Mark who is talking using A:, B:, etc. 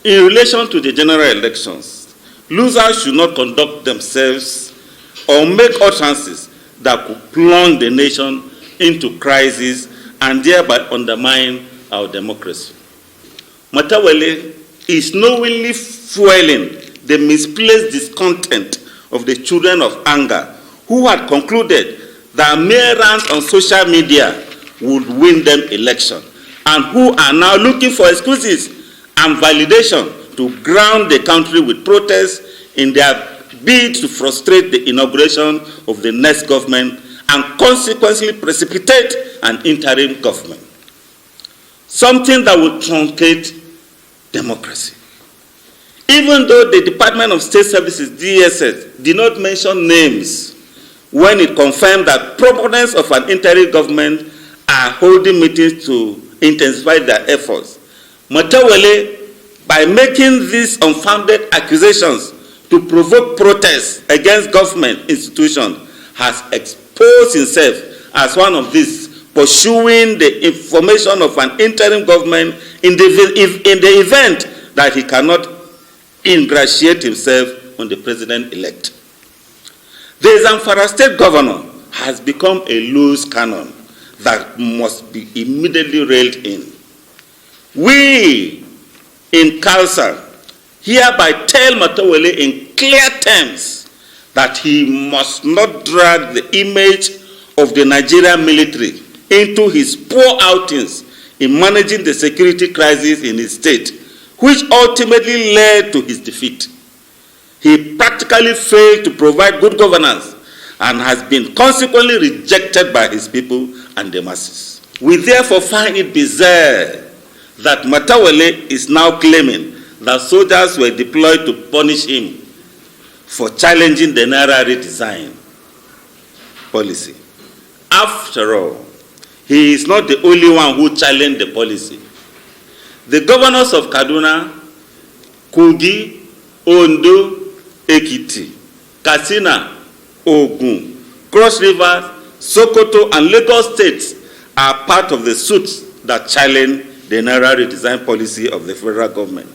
A: In relation to the general elections, losers should not conduct themselves or make utterances that could plunge the nation into crisis and thereby undermine our democracy. Matawalle is knowingly fueling the misplaced discontent of the children of anger who had concluded that mere rants on social media would win them election and who are now looking for excuses and validation to ground the country with protests in their bid to frustrate the inauguration of the next government and consequently precipitate an interim government. Something that would truncate democracy. Even though the Department of State Services, DSS, did not mention names when it confirmed that proponents of an interim government are holding meetings to intensify their efforts, Matawalle, by making these unfounded accusations to provoke protests against government institutions, has exposed himself as one of these, pursuing the formation of an interim government in the event that he cannot ingratiate himself on the president-elect. The Zamfara state governor has become a loose cannon that must be immediately reeled in. We in Khalsa hereby tell Matawalle in clear terms that he must not drag the image of the Nigerian military into his poor outings in managing the security crisis in his state, which ultimately led to his defeat. He practically failed to provide good governance and has been consequently rejected by his people and the masses. We therefore find it bizarre that Matawalle is now claiming that soldiers were deployed to punish him for challenging the Naira redesign policy. After all, he is not the only one who challenged the policy. The governors of Kaduna, Kogi, Ondo, Ekiti, Katsina, Ogun, Cross River, Sokoto, and Lagos states are part of the suits that challenge the Naira redesign policy of the federal government.